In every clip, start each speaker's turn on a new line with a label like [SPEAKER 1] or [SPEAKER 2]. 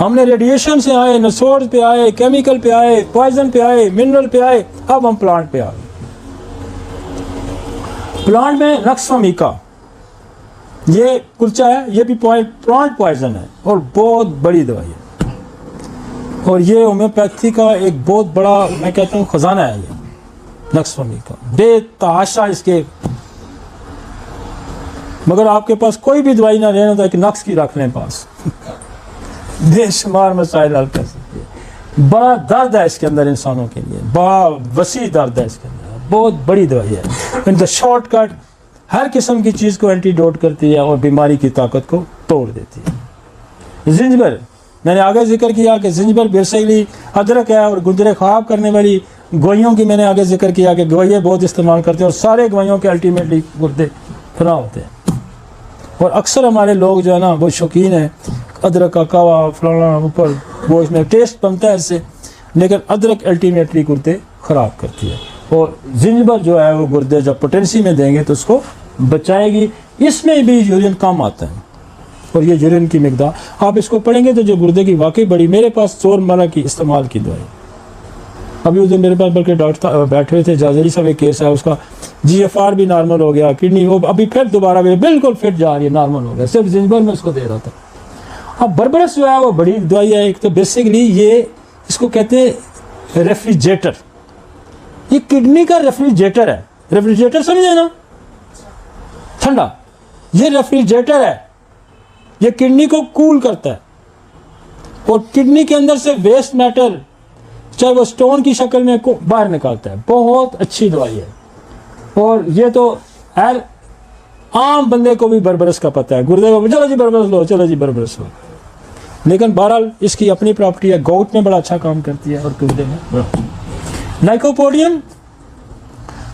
[SPEAKER 1] हमने रेडिएशन से आए, नसोर्स पे आए, केमिकल पे आए, पॉइजन पे आए, मिनरल पे आए, अब हम प्लांट पे आ गए। प्लांट में नक्सफमीका ये कुल्चा है, ये भी प्लांट पॉइजन है और बहुत बड़ी दवाई है, और ये होम्योपैथी का एक बहुत बड़ा, मैं कहता हूँ, खजाना है ये नक्सफमीका, बेतहाशा इसके। मगर आपके पास कोई भी दवाई ना रहना तो एक नक्स की रख लें पास बेशुमार मसाइल हल कर सकती है। बड़ा दर्द है इसके अंदर इंसानों के लिए, बड़ा वसी दर्द है इसके अंदर, बहुत बड़ी दवाई है। इन द शॉर्टकट हर किस्म की चीज़ को एंटीडोट करती है और बीमारी की ताकत को तोड़ देती है। जिंजबर, मैंने आगे जिक्र किया कि जिंजबर बेसिकली अदरक है, और गुर्दे ख़राब करने वाली गवाइयों की मैंने आगे जिक्र किया कि गवाइयाँ बहुत इस्तेमाल करते हैं, और सारे गवाइयों के अल्टीमेटली गुर्दे खराब होते हैं। और अक्सर हमारे लोग जो है ना वो शौकीन है अदरक का कावा फलाना ऊपर, वो इसमें टेस्ट बनता है इससे, लेकिन अदरक अल्टीमेटली गुर्दे ख़राब करती है। और जिंजबर जो है वो गुर्दे जब पोटेंसी में देंगे तो उसको बचाएगी। इसमें भी यूरिन कम आता है, और ये यूरिन की मिकदार आप इसको पढ़ेंगे तो जो गुर्दे की वाकई बड़ी। मेरे पास चोरमरा की इस्तेमाल की दवाई अभी उस दिन मेरे पास बल्कि डॉक्टर बैठे हुए थे, जाजरी साहब एक केस है, उसका GFR भी नॉर्मल हो गया, किडनी वो अभी फिर दोबारा बिल्कुल फिट जा रही है, नॉर्मल हो गया, सिर्फ जिंजबर में उसको दे रहा था। अब बरबरस जो है वो बड़ी दवाई है। एक तो बेसिकली ये इसको कहते हैं रेफ्रिजरेटर, ये किडनी का रेफ्रिजरेटर है। रेफ्रिजरेटर समझे ना, ठंडा, ये रेफ्रिजरेटर है, ये किडनी को कूल करता है और किडनी के अंदर से वेस्ट मैटर चाहे वो स्टोन की शक्ल में को बाहर निकालता है। बहुत अच्छी दवाई है, और ये तो हर आम बंदे को भी बरबरस का पता है। गुर्दे को चलो जी बरबरस लो, चलो जी बरबरस लो, लेकिन बहरहाल इसकी अपनी प्रॉपर्टी है। गोट में बड़ा अच्छा काम करती है और गुर्दे में। लाइकोपोडियम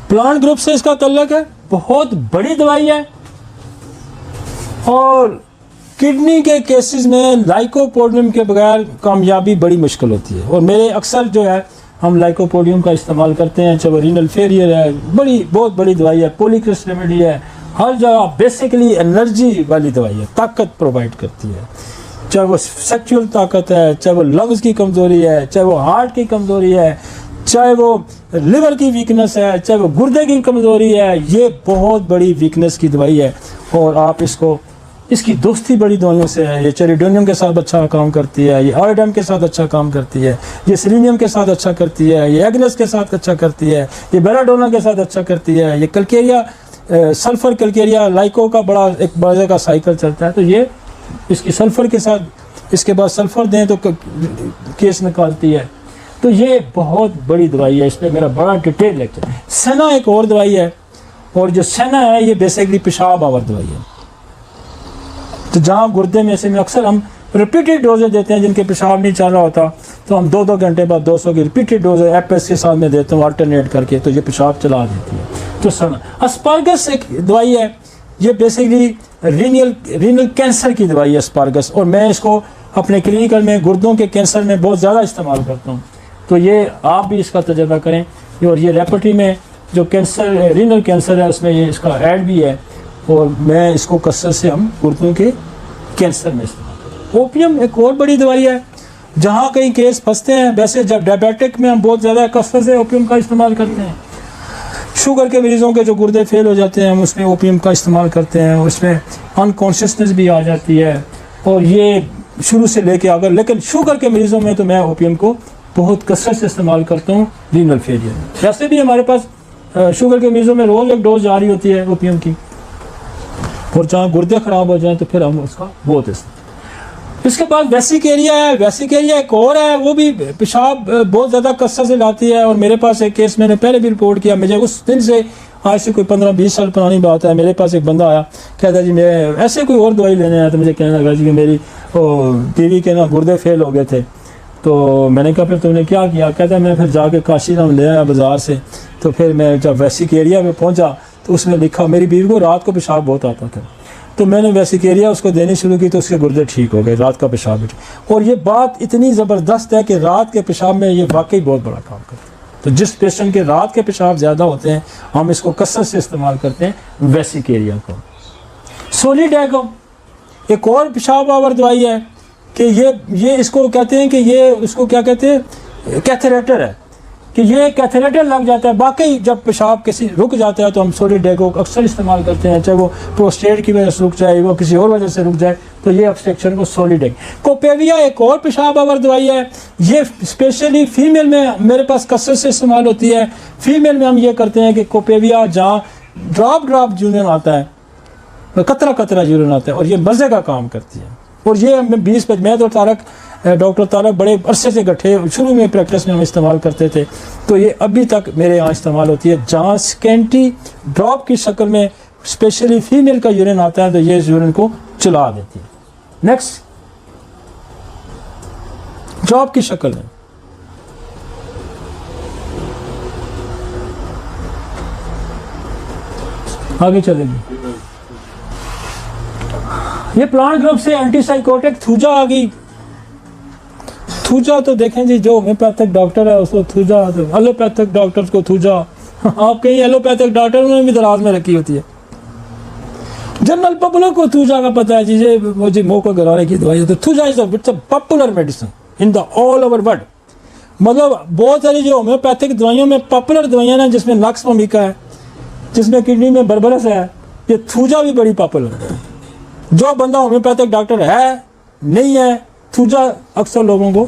[SPEAKER 1] प्लांट ग्रुप से इसका तल्लक है, बहुत बड़ी दवाई है, और किडनी के केसेस में लाइकोपोडियम के बगैर कामयाबी बड़ी मुश्किल होती है। और मेरे अक्सर जो है हम लाइकोपोडियम का इस्तेमाल करते हैं, चाहे वो रीनल फेलियर है, बहुत बड़ी दवाई है, पॉलीक्रिस्ट रेमेडी है, हर जगह बेसिकली एनर्जी वाली दवाई है, ताकत प्रोवाइड करती है। चाहे वो सेक्सुअल ताकत है, चाहे वो लंग्स की कमज़ोरी है, चाहे वो हार्ट की कमज़ोरी है, चाहे वो लिवर की वीकनेस है, चाहे वो गुर्दे की कमज़ोरी है, ये बहुत बड़ी वीकनेस की दवाई है। और आप इसकी दोस्ती बड़ी दवाइयों से है। ये चेरिडोनियम के साथ अच्छा काम करती है, ये आयोडीन के साथ अच्छा काम करती है, ये सेलेनियम के साथ अच्छा करती है, ये एग्नेस के साथ अच्छा करती है, ये बेलाडोना के साथ अच्छा करती है, ये कलकेरिया सल्फर कलकेरिया लाइको का बड़ा एक बड़े का साइकिल चलता है। तो ये इसकी सल्फर के साथ इसके बाद सल्फर दें तो केस निकालती है। तो ये बहुत बड़ी दवाई है, इस पर मेरा बड़ा डिटेल लेक्चर है। सेना एक और दवाई है, और जो सेना है ये बेसिकली पेशाब आवर दवाई है। तो जहाँ गुर्दे में से अक्सर हम रिपीटेड डोजेज देते हैं, जिनके पेशाब नहीं चल रहा होता तो हम 2-2 घंटे बाद 200 की रिपीटेड डोज FS के साथ में देते हूँ अल्टरनेट करके, तो ये पेशाब चला देती है। तो सेना अस्पारगस एक दवाई है, ये बेसिकली रीनल कैंसर की दवाई है अस्पारगस, और मैं इसको अपने क्लिनिकल में गुर्दों के कैंसर में बहुत ज़्यादा इस्तेमाल करता हूँ। तो ये आप भी इसका तजर्बा करें। और ये रेपर्टरी में जो कैंसर रीनल कैंसर है उसमें ये इसका ऐड भी है, और मैं इसको कसरत से हम गुर्दों के कैंसर में इस्तेमाल करते हैं। ओपियम एक और बड़ी दवाई है, जहाँ कई केस फंसते हैं। वैसे जब डायबिटिक में हम बहुत ज़्यादा कसरत से ओपियम का इस्तेमाल करते हैं। शुगर के मरीज़ों के जो गुर्दे फेल हो जाते हैं हम उसमें ओपियम का इस्तेमाल करते हैं, उसमें अनकॉन्शियसनेस भी आ जाती है, और ये शुरू से लेके अगर, लेकिन शुगर के मरीज़ों में तो मैं ओपियम को बहुत कसरत से इस्तेमाल करता हूँ रीनल फेलियर। वैसे भी हमारे पास शुगर के मरीज़ों में रोज़ एक डोज जारी होती है ओपियम की, और जहाँ गुर्दे ख़राब हो जाएं तो फिर हम उसका बहुत इस्तेमाल। इसके बाद वेसिकेरिया है, वेसिकेरिया एक और है, वो भी पेशाब बहुत ज़्यादा कसरत से लाती है। और मेरे पास एक केस मैंने पहले भी रिपोर्ट किया, मुझे उस दिन से आज से कोई 15-20 साल पुरानी बात है, मेरे पास एक बंदा आया, कहता जी मैं ऐसे कोई और दवाई लेने आया, तो मुझे कहने लगा जी कि मेरी टीवी के ना गुर्दे फेल हो गए थे। तो मैंने कहा फिर तुमने क्या किया? कहता मैं फिर जाके काशीराम ले आया बाज़ार से। तो फिर मैं जब वेसिकेरिया में पहुँचा तो उसमें लिखा, मेरी बीवी को रात को पेशाब बहुत आता था, तो मैंने वेसिकेरिया उसको देनी शुरू की, तो उसके गुर्दे ठीक हो गए, रात का पेशाब भी। और ये बात इतनी ज़बरदस्त है कि रात के पेशाब में ये वाकई बहुत बड़ा काम करता है। तो जिस पेशेंट के रात के पेशाब ज़्यादा होते हैं हम इसको कसरत से इस्तेमाल करते हैं वेसिकेरिया को। सोलिडैगो एक और पेशाब आवर दवाई है, कि ये इसको कहते हैं कि ये उसको क्या कहते हैं, कैथेरेटर है, कि ये कैथेरेटर लग जाता है। बाकी जब पेशाब किसी रुक जाता है तो हम सोलिडेक को अक्सर इस्तेमाल करते हैं, चाहे वो प्रोस्टेट की वजह से रुक जाए, वो किसी और वजह से रुक जाए, तो ये ऑब्स्ट्रक्शन को सोलिडेक। कोपेविया एक और पेशाब आवर दवाई है, ये स्पेशली फीमेल में मेरे पास कसरत से इस्तेमाल होती है। फीमेल में हम ये करते हैं कि कोपेविया जहाँ ड्रॉप यूरिन आता है, कतरा कतरा यूरिन आता है, और ये मज़े का काम करती है। और ये मैं तो डॉक्टर तारक बड़े अरसे से गठे शुरू में प्रैक्टिस में हम इस्तेमाल करते थे, तो ये अभी तक मेरे यहाँ इस्तेमाल होती है। जहाँ स्कैंटी ड्रॉप की शक्ल में स्पेशली फीमेल का यूरिन आता है तो ये यूरिन को चला देती है। नेक्स्ट, ड्रॉप की शक्ल में आगे चलेगी। ये प्लांट ग्रुप से एंटीसाइकोटिक थूजा आ गई। थूजा तो देखें जी, जो होम्योपैथिक डॉक्टर है उसको थूजा, तो एलोपैथिक डॉक्टर्स को थूजा। आप कहीं एलोपैथिक डॉक्टर ने भी दराज में रखी होती है। जनरल पब्लिक को थूजा का पता है जी, वो जी मुंह को गरारे की दवाई होती है। Thuja is a popular medicine in the all over world. मतलब बहुत सारी जो होम्योपैथिक दवाइयों में पॉपुलर दवाइयाँ ना, जिसमें नक्स भूमिका है, जिसमें किडनी में बरबरस है, ये थूजा भी बड़ी पॉपुलर है। जो बंदा होम्योपैथिक डॉक्टर है नहीं है, थूजा अक्सर लोगों को,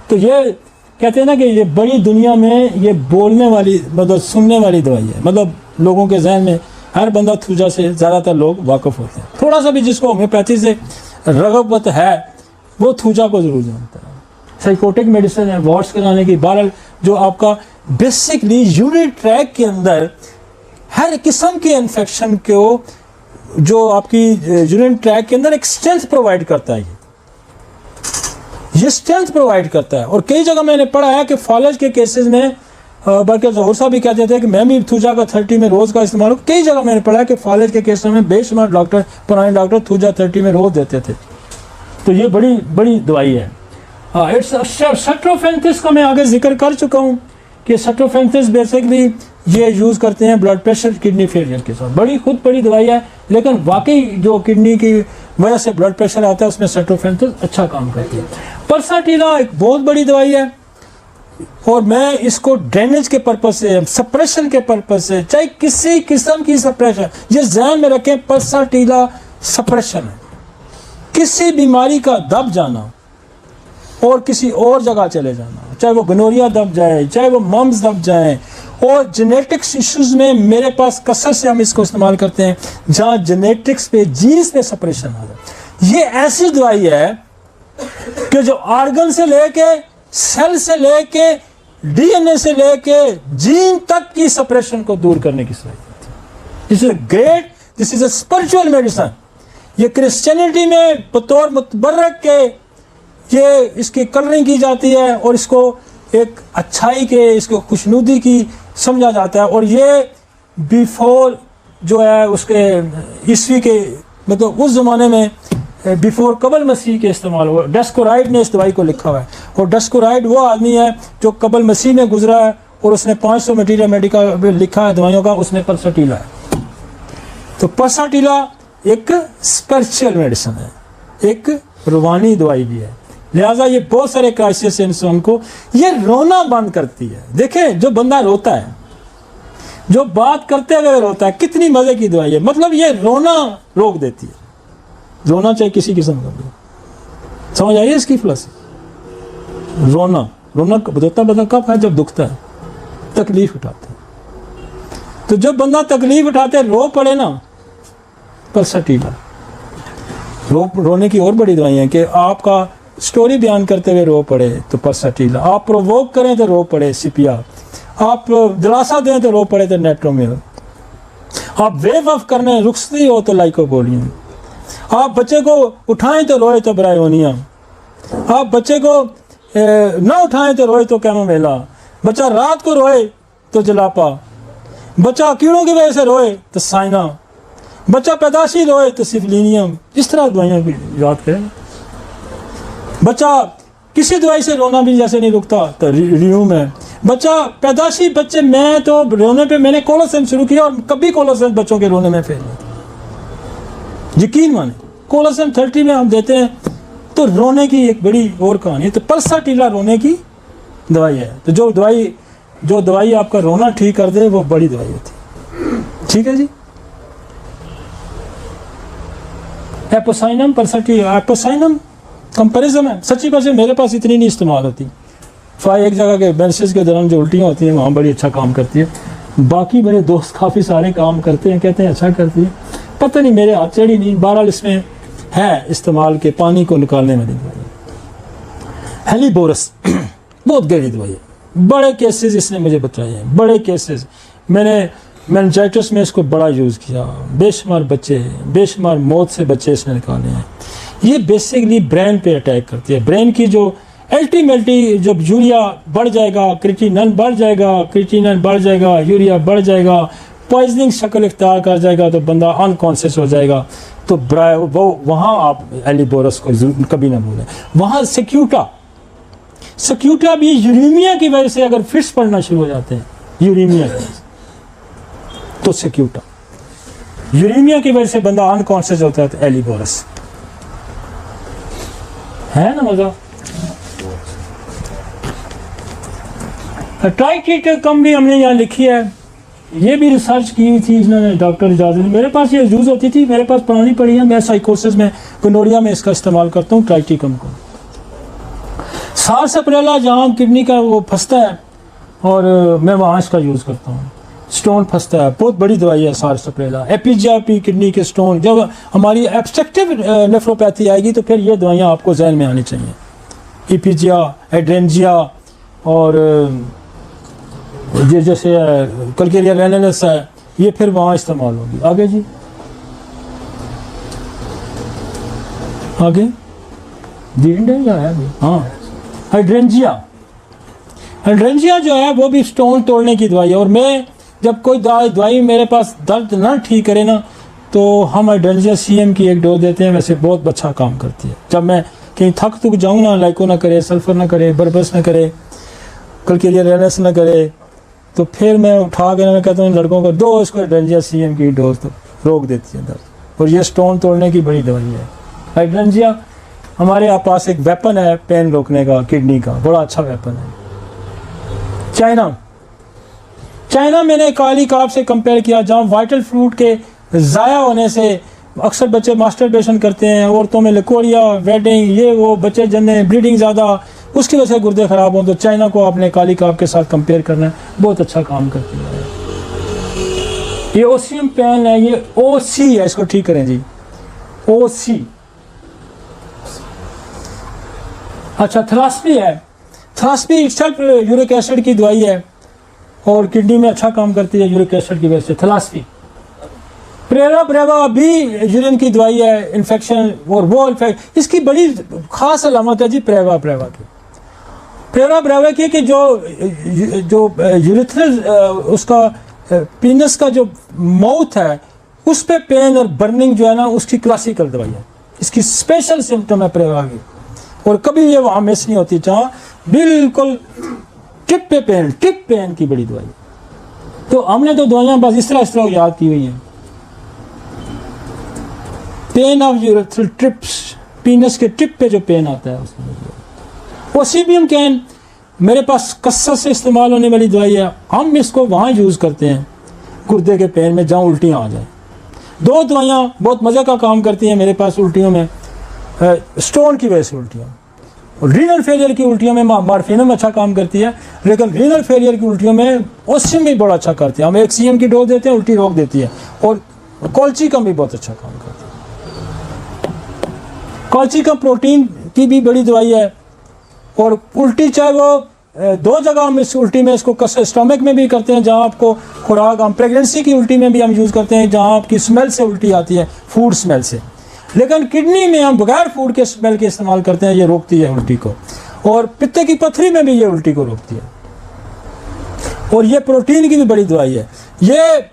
[SPEAKER 1] तो ये कहते हैं ना कि ये बड़ी दुनिया में ये बोलने वाली, मतलब सुनने वाली दवाई है। मतलब लोगों के जहन में हर बंदा थूजा से ज़्यादातर लोग वाकिफ होते हैं। थोड़ा सा भी जिसको होम्योपैथी से रगबत है वो थूजा को ज़रूर जानता है। साइकोटिक मेडिसिन है, वार्ड्स कराने की, बहरहाल जो आपका बेसिकली यूरिन ट्रैक के अंदर हर किस्म के इन्फेक्शन को, जो आपकी यूरिन ट्रैक के अंदर एक स्ट्रेंथ प्रोवाइड करता है, ये स्ट्रेंथ प्रोवाइड करता है। और कई जगह मैंने पढ़ा है कि फॉलेज के केसेस में, बल्कि ज़हूर साहब भी कहते थे कि मैं भी थूजा का 30 में रोज़ का इस्तेमाल, कई जगह मैंने पढ़ा है कि फॉलेज के केसेस में बेशुमार डॉक्टर, पुराने डॉक्टर थूजा 30 में रोज़ देते थे। तो ये बड़ी बड़ी दवाई है। इट्स सेट्रोफेंथिस का मैं आगे जिक्र कर चुका हूँ कि सेट्रोफेंथिस बेसिकली ये यूज़ करते हैं ब्लड प्रेशर, किडनी फेलियर के साथ। बड़ी दवाई है, लेकिन वाकई जो किडनी की वजह से ब्लड प्रेशर आता है उसमें सेट्रोफेंथिस अच्छा काम करती है। पल्साटीला एक बहुत बड़ी दवाई है, और मैं इसको ड्रेनेज के पर्पज से, सप्रेशन के पर्पज से, चाहे किसी किस्म की सप्रेशन, ये ध्यान में रखें, पल्साटीला सप्रेशन है। किसी बीमारी का दब जाना और किसी और जगह चले जाना, चाहे वो गनोरिया दब जाए, चाहे वो मम्स दब जाए, और जेनेटिक्स इश्यूज में मेरे पास कसरत से हम इसको इस्तेमाल करते हैं जहाँ जेनेटिक्स पे, जीन्स पे सप्रेशन आ जाए। ये ऐसी दवाई है कि जो ऑर्गन से लेके, सेल से लेके, डीएनए से लेके जीन तक की सप्रेशन को दूर करने की सलाहियत है। This is great, this is a spiritual medicine. ये क्रिश्चियनिटी में बतौर मुतबर्रक के ये इसकी कलरिंग की जाती है, और इसको एक अच्छाई के, इसको खुशनुदी की समझा जाता है। और ये बिफोर जो है उसके ईस्वी के, मतलब उस ज़माने में बिफोर कबल मसीह के इस्तेमाल हुआ। डस्कोराइड ने इस दवाई को लिखा हुआ है, और डस्कोराइड वो आदमी है जो कबल मसीह में गुजरा है, और उसने 500 मटीरियल मेडिका लिखा है दवाइयों का, उसने पल्साटीला है। तो पल्साटीला एक स्पिरिचुअल मेडिसिन है, एक रूहानी दवाई भी है। लिहाजा ये बहुत सारे क्राइसिस इंसान को ये रोना बंद करती है। देखें, जो बंदा रोता है, जो बात करते हुए रोता है, कितनी मजे की दवाई है। मतलब ये रोना रोक देती है। रोना चाहे किसी किस्म का, समझ आइए इसकी फिलॉसफी। रोना बदलता बदल कब है? जब दुखता है, तकलीफ उठाता है। तो जब बंदा तकलीफ उठाते है, रो पड़े ना, पल्साटीला। रोने की और बड़ी दवाई है कि आपका स्टोरी बयान करते हुए रो पड़े तो पल्साटीला, आप प्रोवोक करें तो रो पड़े सिपिया, आप दिलासा दें तो रो पड़े तो नेट्रोमियर, आप वेव ऑफ करने रुखसती हो तो लाइकोपोडियम, आप बच्चे को उठाएं तो रोए तो ब्रायोनिया, आप बच्चे को ना उठाएं तो रोए तो कैमोमेला, बच्चा रात को रोए तो जलापा, बच्चा कीड़ों की वजह से रोए तो साइना, बच्चा पैदाशी रोए तो सिफिलीनियम। इस तरह दवाइयाँ भी याद करें। बच्चा किसी दवाई से रोना भी जैसे नहीं रुकता तो रियूम है। बच्चा पैदाशी बच्चे, मैं तो रोने पे मैंने कोलोसेन शुरू किया और कभी कोलोसेन बच्चों के रोने में फेल नहीं, यकीन माने। कोलोसेन 30 में हम देते हैं तो रोने की एक बड़ी और कहानी है। तो पल्साटीला रोने की दवाई है। तो जो दवाई आपका रोना ठीक कर दे वो बड़ी दवाई होती है। ठीक है जी। एपोसाइनम एपोसाइनम कंपेरिजन है। सच्ची बात है मेरे पास इतनी नहीं इस्तेमाल होती। एक जगह के मेंसेस के दौरान जो उल्टियाँ होती हैं वहाँ बड़ी अच्छा काम करती है। बाकी मेरे दोस्त काफ़ी सारे काम करते हैं, कहते हैं अच्छा करती है। पता नहीं मेरे हाथ चढ़ी नहीं। बहरहाल इसमें है इस्तेमाल के पानी को निकालने वाली दवाई। हेलीबोरस बहुत गहरी दवाई है। बड़े केसेस इसने मुझे बताए हैं, बड़े केसेस। मैंने मेनिंजाइटिस में इसको बड़ा यूज़ किया। बेशुमार मौत से बच्चे इसने निकाले हैं। ये बेसिकली ब्रेन पे अटैक करती है। ब्रेन की जो अल्टीमेटली जब यूरिया बढ़ जाएगा, क्रिएटिनिन बढ़ जाएगा, यूरिया बढ़ जाएगा, पॉइजनिंग शक्ल इख्तियार कर जाएगा तो बंदा अनकॉन्शियस हो जाएगा। तो वो वहाँ आप हेलीबोरस को कभी ना भूलें। वहाँ सिक्यूटा भी यूरेमिया की वजह से अगर फिट्स पड़ना शुरू हो जाते हैं, यूरेमिया की वजह से, तो सिक्यूटा, यूरेमिया की वजह से बंदा अनकॉन्शियस होता है तो हेलीबोरस है ना। मजा ट्राइट्रीटर कम भी हमने यहाँ लिखी है। ये भी रिसर्च की हुई थी इन्होंने, डॉक्टर इजाज़त। मेरे पास ये यूज़ होती थी, मेरे पास पुरानी पड़ी है। मैं साइकोसिस में गोनोरिया में इसका इस्तेमाल करता हूँ ट्राइट्रिकम को। सारसप्रेला जहाँ किडनी का वो फंसता है और मैं वहाँ इसका यूज़ करता हूँ। स्टोन फंसता है, बहुत बड़ी दवाई है सारसप्रेला। एपीजीआरपी किडनी के स्टोन, जब हमारी एब्स्ट्रक्टिव नेफ्रोपैथी आएगी तो फिर ये दवाइयाँ आपको जहन में आनी चाहिए। एपीजिया, एड्रेंजिया और ये जैसे कल्केरिया रेनेलस है, ये फिर वहाँ इस्तेमाल होगी। आगे जी, आगे या है अभी। हाँ, हाइड्रेंजिया जो है वो भी स्टोन तोड़ने की दवाई है। और मैं जब कोई दवाई मेरे पास दर्द ना ठीक करे ना तो हम हाइड्रेंजिया CM की एक डोज देते हैं। वैसे बहुत अच्छा काम करती है। जब मैं कहीं थक जाऊँ ना, लाइको ना करे, सल्फर ना करे, बर्बस ना करे, कल्केरिया रेनेलस ना करे, तो फिर मैं उठा के मैं कहता हूँ लड़कों को दो इसको हाइड्रेंजिया CM की डोज, तो रोक देती है दर्द। और ये स्टोन तोड़ने की बड़ी दवाई है हाइड्रेंजिया। हमारे पास एक वेपन है पेन रोकने का, किडनी का, बड़ा अच्छा वेपन है। चाइना मैंने काली काप से कंपेयर किया, जहाँ वाइटल फ्रूट के ज़ाया होने से अक्सर बच्चे मास्टरबेशन करते हैं, औरतों में लिकोरिया, वेडिंग, ये वो, बच्चे जन्ने, ब्लीडिंग ज़्यादा, उसकी वजह से गुर्दे ख़राब हों। तो चाइना को आपने काली काप के साथ कंपेयर करना है, बहुत अच्छा काम करती है। ये ओसियम पेन है, ये OC है, इसको ठीक करें जी, OC। अच्छा, थेरापी है। थेरापी सिर्फ यूरिक एसिड की दवाई है और किडनी में अच्छा काम करती है यूरिक एसिड की वजह से। थेरापी प्रेवा भी यूरिन की दवाई है, इन्फेक्शन और वो इसकी बड़ी खास अलामत है जी प्रेवा की। प्रेवा की कि जो यूरिथ्रल उसका पीनस का जो माउथ है उस पे पेन और बर्निंग जो है ना, उसकी क्लासिकल दवाई है। इसकी स्पेशल सिम्टम है प्रेवा की, और कभी ये वहाँ मिस नहीं होती, जहाँ बिल्कुल टिप पेन की बड़ी दवाई। तो हमने तो दवाइयाँ बस इस तरह याद की हुई हैं। पेन ऑफ यूरेथ्रल ट्रिप्स, पीनस के टिप पे जो पेन आता है उसमें। ओसीबियम कैन मेरे पास कसरत से इस्तेमाल होने वाली दवाई है। हम इसको वहाँ यूज़ करते हैं गुर्दे के पेन में जहाँ उल्टियाँ आ जाए। दो दवाइयाँ बहुत मज़े का काम करती हैं मेरे पास उल्टियों में, स्टोन की वजह से उल्टियाँ, और रीनल फेलियर की उल्टियों में मॉर्फिनम अच्छा काम करती है, लेकिन रीनल फेलियर की उल्टियों में ओसियम भी बड़ा अच्छा करती है। हम एक CM की डोज देते हैं, उल्टी रोक देती है। और कॉल्चिकम भी बहुत अच्छा काम करती है। कॉल्चिकम प्रोटीन की भी बड़ी दवाई है। और उल्टी चाहे वो दो जगह हम इस उल्टी में इसको स्टमक में भी करते हैं, जहाँ आपको खुराक, हम प्रेगनेंसी की उल्टी में भी हम यूज़ करते हैं, जहाँ आपकी स्मेल से उल्टी आती है, फूड स्मेल से। लेकिन किडनी में हम बगैर फूड के स्मेल के इस्तेमाल करते हैं, ये रोकती है उल्टी को। और पित्ते की पथरी में भी ये उल्टी को रोकती है। और ये प्रोटीन की भी बड़ी दवाई है। ये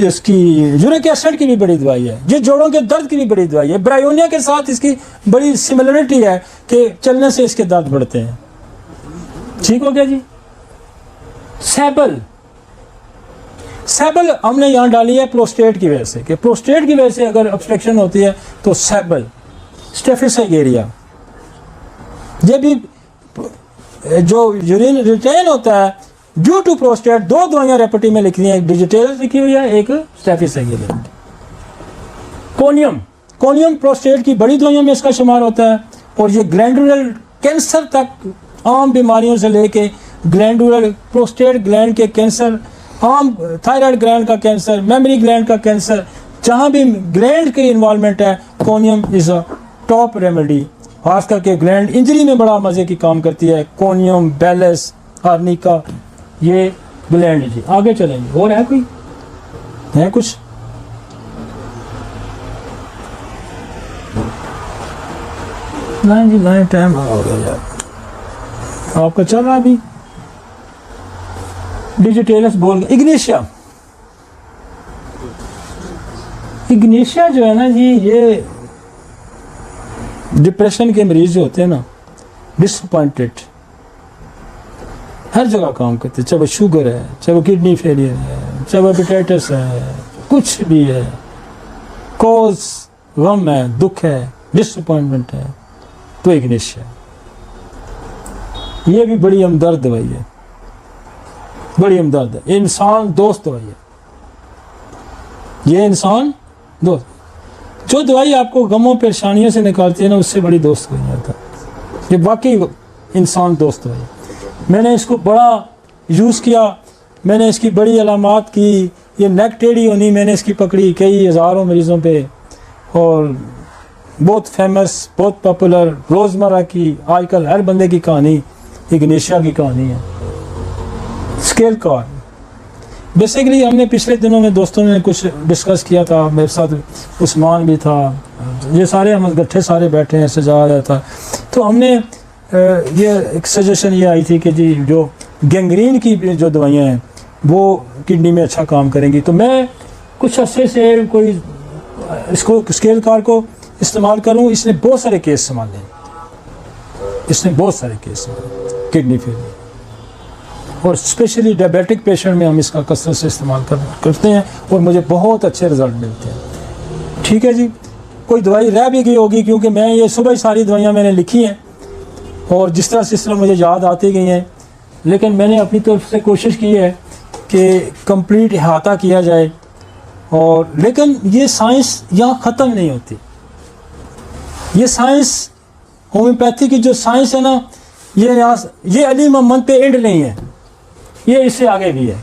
[SPEAKER 1] इसकी यूरिक एसिड की भी बड़ी दवाई है। ये जोड़ों के दर्द की भी बड़ी दवाई है। ब्रायोनिया के साथ इसकी बड़ी सिमिलरिटी है कि चलने से इसके दर्द बढ़ते हैं। ठीक हो गया जी। सैबल हमने यहाँ डाली है प्रोस्टेट की वजह से, कि प्रोस्टेट की वजह से अगर ऑब्स्ट्रक्शन होती है तो सैबल स्टेफिस एगेरिया, ये भी जो यूरिन रिटेन होता है ड्यू टू प्रोस्टेट, दो दवाइयां रेपटी में लिखी हैं, एक डिजिटेल लिखी हुई है, एक स्टेफिस एगेरिया। कोनियम, कोनियम प्रोस्टेट की बड़ी दवाइयों में इसका शुमार होता है, और ये ग्लैंडुलर कैंसर तक, आम बीमारियों से लेके ग्लैंडुलर प्रोस्टेट ग्लैंड के कैंसर, आम थायराइड ग्लैंड का कैंसर, मेमोरी ग्लैंड का कैंसर, जहाँ भी ग्लैंड की इन्वॉल्वमेंट है, conium is a top remedy. खास करके ग्लैंड इंजरी में बड़ा मजे की काम करती है कोनियम, बेलस, आर्निका, ये ग्लैंड जी। आगे चलेंगे, और है कोई, है कुछ? नहीं जी नहीं, टाइम हो गया यार, आपका चल रहा अभी। डिजिटेलस बोल गए। इग्नेशिया, इग्नेशिया जो है ना जी, ये डिप्रेशन के मरीज जो होते हैं ना, डिसअपॉइंटेड, हर जगह काम करते हैं, चाहे वो शुगर है, चाहे वो किडनी फेलियर है, चाहे वो हेपेटाइटिस है, कुछ भी है, कॉज गम है, दुख है, डिसअपॉइंटमेंट है, तो इग्नेशिया, ये भी बड़ी हमदर्द दवाई है, बड़ी हमदर्द है, इंसान दोस्त दवाई है, ये इंसान दोस्त। जो दवाई आपको गमों परेशानियों से निकालती है ना, उससे बड़ी दोस्त कोई नहीं आता, ये वाकई इंसान दोस्त दवाई। मैंने इसको बड़ा यूज़ किया, मैंने इसकी बड़ी अलामात की, ये नेक टेढ़ी होनी मैंने इसकी पकड़ी कई हज़ारों मरीज़ों पे, और बहुत फेमस, बहुत पॉपुलर, रोज़मर्रा की आजकल हर बंदे की कहानी इग्नेशिया की कहानी है। स्केल कार्ड, बेसिकली हमने पिछले दिनों में दोस्तों ने कुछ डिस्कस किया था, मेरे साथ उस्मान भी था, ये सारे हम गट्ठे सारे बैठे हैं, सजा रहा था, तो हमने ये एक सजेशन ये आई थी कि जी जो गैंग्रीन की जो दवाइयाँ हैं वो किडनी में अच्छा काम करेंगी। तो मैं कुछ अर्से से कोई इसको स्केल कार्ड को इस्तेमाल करूँ, इसने बहुत सारे केस संभाले, इसने बहुत सारे केस संभाले किडनी फेलियर, और स्पेशली डायबिटिक पेशेंट में हम इसका कसरत से इस्तेमाल करते हैं और मुझे बहुत अच्छे रिजल्ट मिलते हैं। ठीक है जी, कोई दवाई रह भी गई होगी, क्योंकि मैं ये सुबह ही सारी दवाइयाँ मैंने लिखी हैं और जिस तरह मुझे याद आती गई हैं, लेकिन मैंने अपनी तरफ से कोशिश की है कि कंप्लीट अहाता किया जाए। और लेकिन ये साइंस यहाँ ख़त्म नहीं होती, ये साइंस होम्योपैथी की जो साइंस है ना, ये अली मोहम्मद पे एंड नहीं है, ये इससे आगे भी है,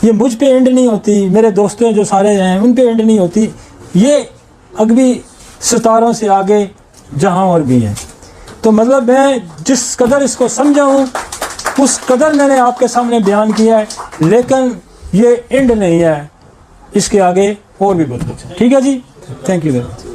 [SPEAKER 1] ये मुझ पे एंड नहीं होती, मेरे दोस्तों जो सारे हैं उन पे एंड नहीं होती, ये अगली सितारों से आगे जहाँ और भी हैं। तो मतलब मैं जिस कदर इसको समझा हूँ उस कदर मैंने आपके सामने बयान किया है, लेकिन ये एंड नहीं है, इसके आगे और भी बहुत कुछ है। ठीक है जी, थैंक यू वेरी मच।